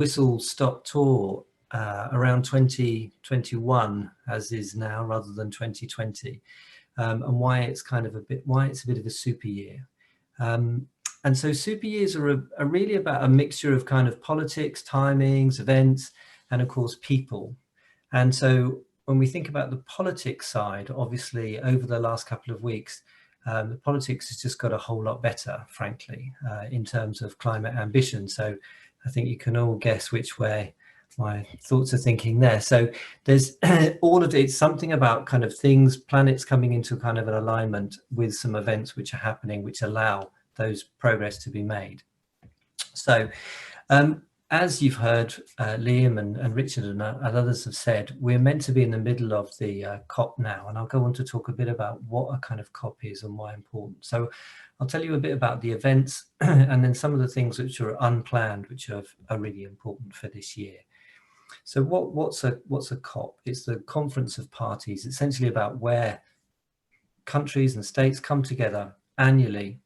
whistle-stop tour around 2021, as is now, rather than 2020, and why it's a bit of a super year. And so super years are really about a mixture of kind of politics, timings, events, and of course people. And so when we think about the politics side, obviously over the last couple of weeks, the politics has just got a whole lot better, frankly, in terms of climate ambition. So I think you can all guess which way my thoughts are thinking there. So there's all of it's something about kind of things, planets coming into kind of an alignment with some events which are happening, which allow those progress to be made. So as you've heard, Liam and Richard and others have said, we're meant to be in the middle of the COP now, and I'll go on to talk a bit about what a kind of COP is and why important. So I'll tell you a bit about the events and then some of the things which are unplanned, which are really important for this year. So what's a COP? It's the Conference of Parties, essentially about where countries and states come together annually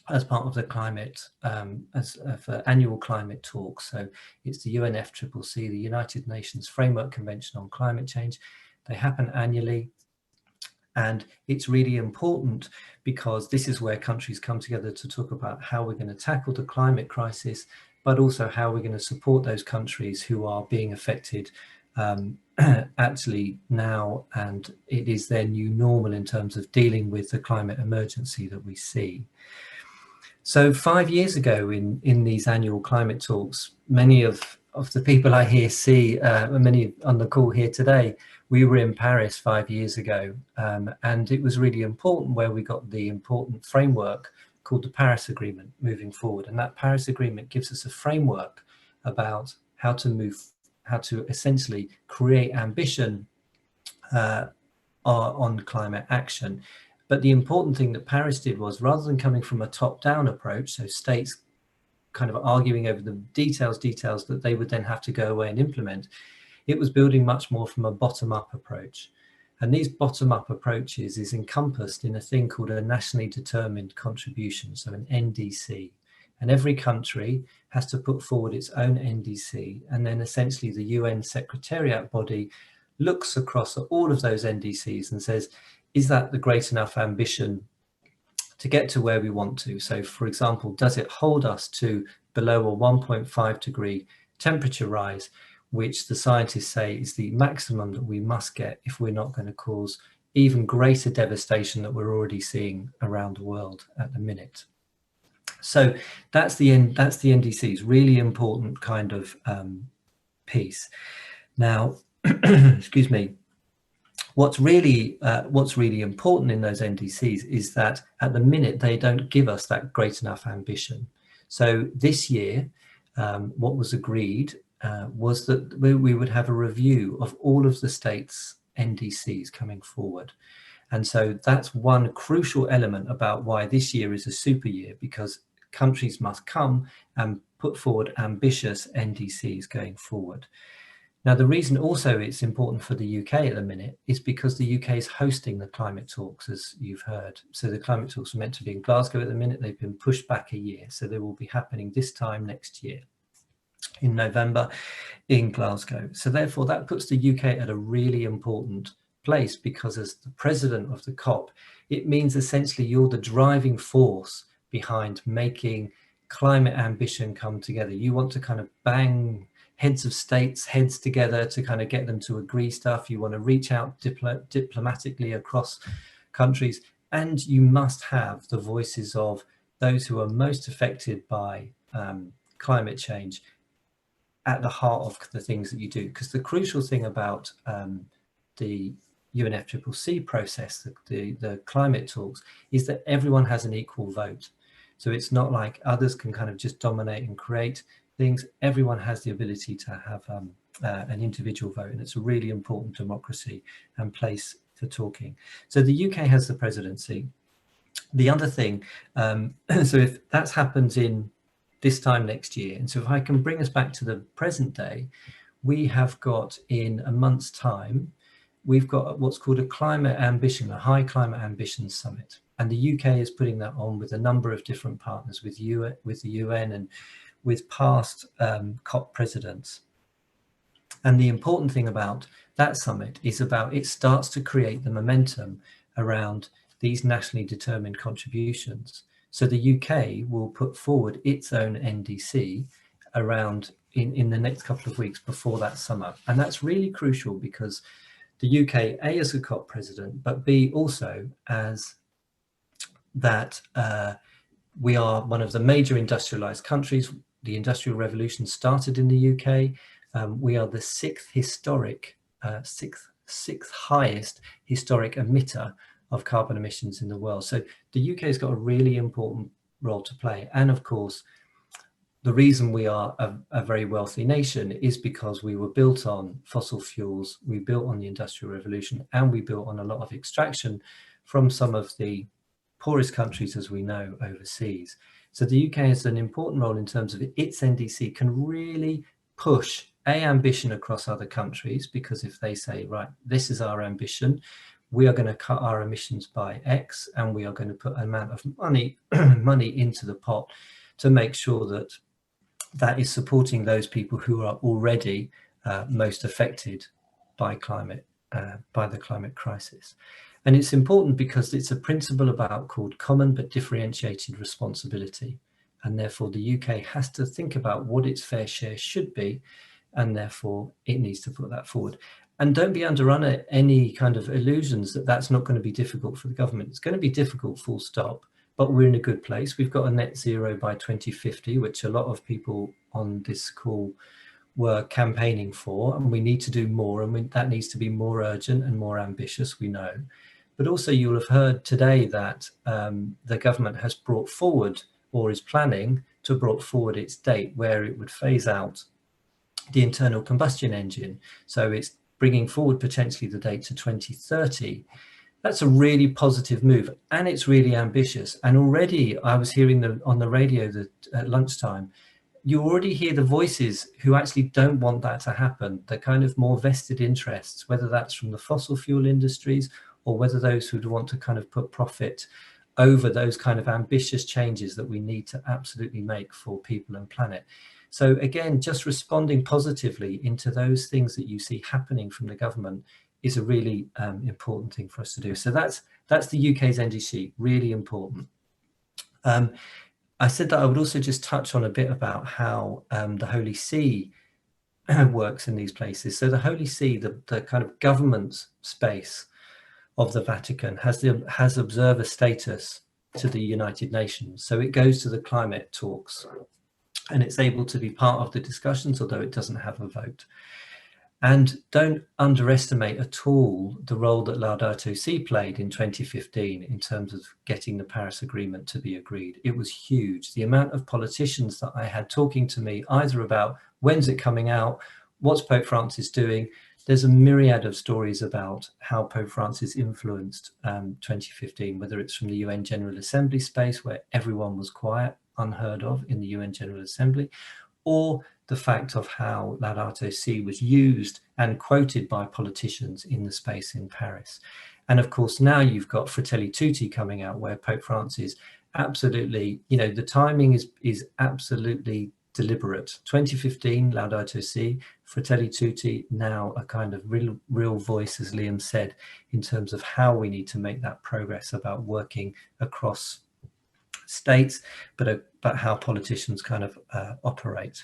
as part of the climate, for annual climate talks. So it's the UNFCCC, the United Nations Framework Convention on Climate Change. They happen annually, and it's really important because this is where countries come together to talk about how we're going to tackle the climate crisis, but also how we're going to support those countries who are being affected actually now, and it is their new normal in terms of dealing with the climate emergency that we see. So 5 years ago in these annual climate talks, many of the people I hear many on the call here today, we were in Paris 5 years ago, and it was really important where we got the important framework called the Paris Agreement moving forward. And that Paris Agreement gives us a framework about how to essentially create ambition on climate action. But the important thing that Paris did was, rather than coming from a top-down approach, so states kind of arguing over the details that they would then have to go away and implement, it was building much more from a bottom-up approach. And these bottom-up approaches is encompassed in a thing called a nationally determined contribution, so an NDC. And every country has to put forward its own NDC, and then essentially the UN Secretariat body looks across at all of those NDCs and says, is that the great enough ambition to get to where we want to? So for example, does it hold us to below a 1.5 degree temperature rise, which the scientists say is the maximum that we must get if we're not going to cause even greater devastation that we're already seeing around the world at the minute. So that's the NDC's really important kind of piece. Now, excuse me. What's really important in those NDCs is that at the minute they don't give us that great enough ambition. So this year, what was agreed was that we would have a review of all of the states' NDCs coming forward. And so that's one crucial element about why this year is a super year, because countries must come and put forward ambitious NDCs going forward. Now, the reason also it's important for the UK at the minute is because the UK is hosting the climate talks, as you've heard. So the climate talks are meant to be in Glasgow at the minute. They've been pushed back a year. So they will be happening this time next year in November in Glasgow. So therefore that puts the UK at a really important place, because as the president of the COP, it means essentially you're the driving force behind making climate ambition come together. You want to kind of bang heads of states heads together to kind of get them to agree stuff. You want to reach out diplomatically across countries, and you must have the voices of those who are most affected by climate change at the heart of the things that you do. Because the crucial thing about the UNFCCC process, the climate talks, is that everyone has an equal vote. So it's not like others can kind of just dominate and create things. Everyone has the ability to have an individual vote, and it's a really important democracy and place for talking. So the UK has the presidency. The other thing, so if that happens in this time next year, and so if I can bring us back to the present day, we have got in a month's time, we've got what's called a climate ambition, a high climate ambition summit. And the UK is putting that on with a number of different partners, with the UN and with past COP presidents. And the important thing about that summit is about it starts to create the momentum around these nationally determined contributions. So the UK will put forward its own NDC around in the next couple of weeks before that summit. And that's really crucial because the UK, A, as a COP president, but B, also as that we are one of the major industrialized countries. The Industrial Revolution started in the UK. We are the sixth highest historic emitter of carbon emissions in the world. So the UK has got a really important role to play. And of course, the reason we are a very wealthy nation is because we were built on fossil fuels, we built on the Industrial Revolution, and we built on a lot of extraction from some of the poorest countries, as we know, overseas. So the UK has an important role in terms of its NDC can really push ambition across other countries, because if they say, right, this is our ambition, we are going to cut our emissions by X, and we are going to put an amount of money into the pot to make sure that that is supporting those people who are already most affected by the climate crisis. And it's important because it's a principle called common but differentiated responsibility. And therefore the UK has to think about what its fair share should be, and therefore it needs to put that forward. And don't be under any kind of illusions that that's not going to be difficult for the government. It's going to be difficult, full stop, but we're in a good place. We've got a net zero by 2050, which a lot of people on this call were campaigning for, and we need to do more, and that needs to be more urgent and more ambitious, we know. But also you'll have heard today that the government has brought forward, or is planning to brought forward, its date where it would phase out the internal combustion engine. So it's bringing forward potentially the date to 2030. That's a really positive move, and it's really ambitious. And already I was hearing on the radio that at lunchtime, you already hear the voices who actually don't want that to happen, the kind of more vested interests, whether that's from the fossil fuel industries or whether those who want to kind of put profit over those kind of ambitious changes that we need to absolutely make for people and planet. So again, just responding positively into those things that you see happening from the government is a really important thing for us to do. So that's the UK's NDC, really important. I said that I would also just touch on a bit about how the Holy See works in these places. So the Holy See, the kind of government space of the Vatican, has observer status to the United Nations. So it goes to the climate talks, and it's able to be part of the discussions, although it doesn't have a vote. And don't underestimate at all the role that Laudato Si played in 2015 in terms of getting the Paris Agreement to be agreed. It was huge. The amount of politicians that I had talking to me either about when's it coming out, what's Pope Francis doing. There's a myriad of stories about how Pope Francis influenced 2015, whether it's from the UN General Assembly space where everyone was quiet, unheard of in the UN General Assembly, or the fact of how Laudato Si was used and quoted by politicians in the space in Paris. And of course, now you've got Fratelli Tutti coming out, where Pope Francis absolutely, the timing is absolutely deliberate. 2015, Laudato Si, Fratelli Tutti, now a kind of real voice, as Liam said, in terms of how we need to make that progress about working across states, but how politicians kind of operate.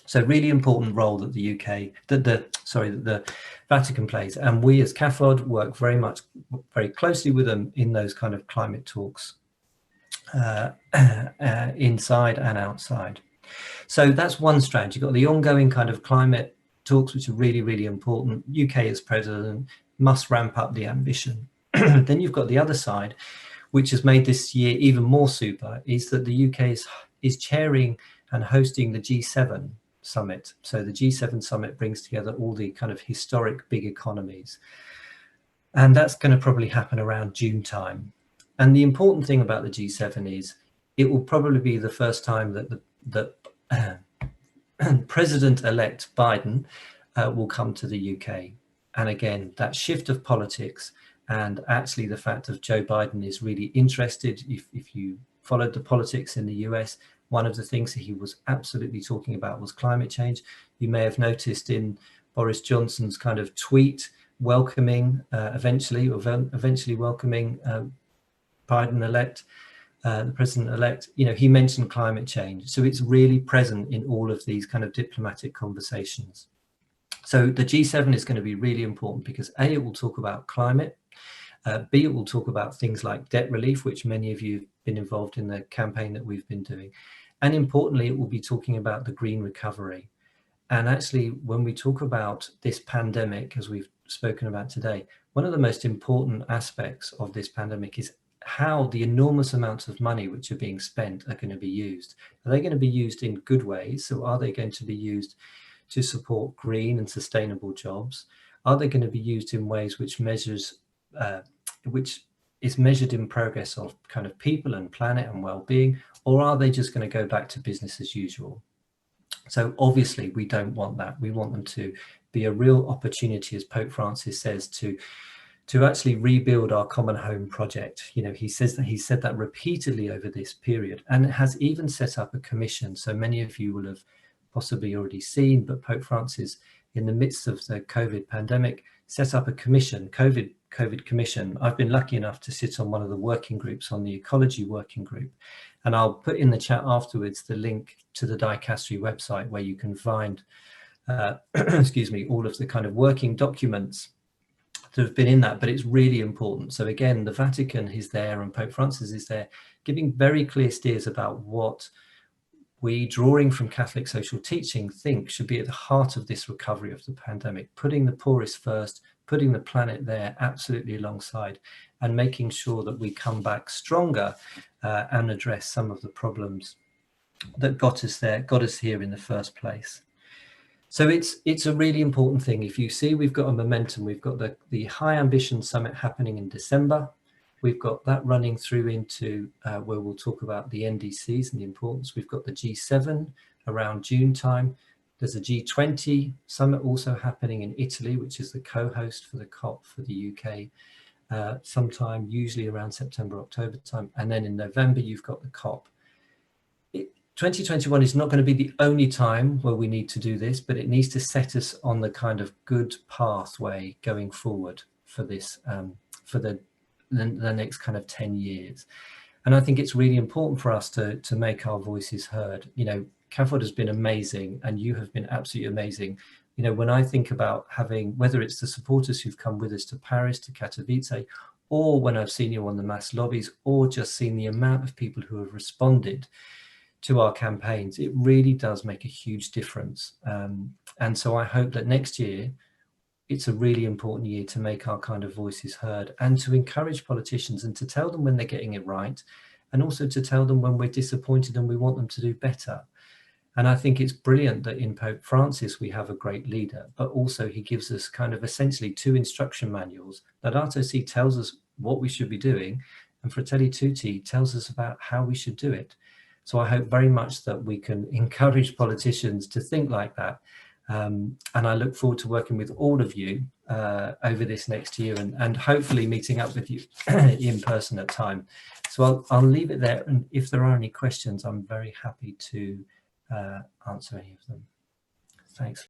So really important role that the the Vatican plays, and we as CAFOD work very closely with them in those kind of climate talks, inside and outside. So that's one strategy. You've got the ongoing kind of climate talks, which are really, really important. UK as president must ramp up the ambition. Then you've got the other side, which has made this year even more super, is that the UK is chairing and hosting the G7 summit. So the G7 summit brings together all the kind of historic big economies. And that's going to probably happen around June time. And the important thing about the G7 is it will probably be the first time that President-elect Biden will come to the UK. And again, that shift of politics, and actually the fact that Joe Biden is really interested, if you followed the politics in the US, one of the things that he was absolutely talking about was climate change. You may have noticed in Boris Johnson's kind of tweet welcoming, eventually welcoming Biden-elect, the president-elect, you know, he mentioned climate change. So it's really present in all of these kind of diplomatic conversations. So the G7 is going to be really important because A, it will talk about climate, B, it will talk about things like debt relief, which many of you have been involved in the campaign that we've been doing. And importantly, it will be talking about the green recovery. And actually, when we talk about this pandemic, as we've spoken about today, one of the most important aspects of this pandemic is how the enormous amounts of money which are being spent are going to be used. Are they going to be used in good ways? So are they going to be used to support green and sustainable jobs? Are they going to be used in ways which measures, which is measured in progress of kind of people and planet and well-being? Or are they just going to go back to business as usual? So obviously we don't want that. We want them to be a real opportunity, as Pope Francis says, to actually rebuild our common home project. You know, he said that repeatedly over this period, and has even set up a commission. So many of you will have possibly already seen, but Pope Francis, in the midst of the COVID pandemic, set up a commission, COVID commission. I've been lucky enough to sit on one of the working groups, on the ecology working group, and I'll put in the chat afterwards the link to the Dicastery website where you can find excuse me, all of the kind of working documents that have been in that. But it's really important. So again, the Vatican is there and Pope Francis is there, giving very clear steers about what we, drawing from Catholic social teaching, think should be at the heart of this recovery of the pandemic, putting the poorest first, putting the planet there absolutely alongside, and making sure that we come back stronger and address some of the problems that got us there, got us here in the first place. So it's a really important thing. If you see, we've got a momentum. We've got the High Ambition Summit happening in December. We've got that running through into where we'll talk about the NDCs and the importance. We've got the G7 around June time. There's a G20 summit also happening in Italy, which is the co-host for the COP for the UK, sometime usually around September, October time. And then in November, you've got the COP. 2021 is not going to be the only time where we need to do this, but it needs to set us on the kind of good pathway going forward for this, for the next kind of 10 years. And I think it's really important for us to make our voices heard. You know, CAFOD has been amazing and you have been absolutely amazing. You know, when I think about having, whether it's the supporters who've come with us to Paris, to Katowice, or when I've seen you on the mass lobbies, or just seen the amount of people who have responded to our campaigns, it really does make a huge difference. And so I hope that next year, it's a really important year to make our kind of voices heard and to encourage politicians and to tell them when they're getting it right, and also to tell them when we're disappointed and we want them to do better. And I think it's brilliant that in Pope Francis, we have a great leader, but also he gives us kind of essentially 2 instruction manuals. Laudato Si tells us what we should be doing, and Fratelli Tutti tells us about how we should do it. So I hope very much that we can encourage politicians to think like that. And I look forward to working with all of you over this next year and hopefully meeting up with you in person at time. So I'll leave it there. And if there are any questions, I'm very happy to answer any of them. Thanks.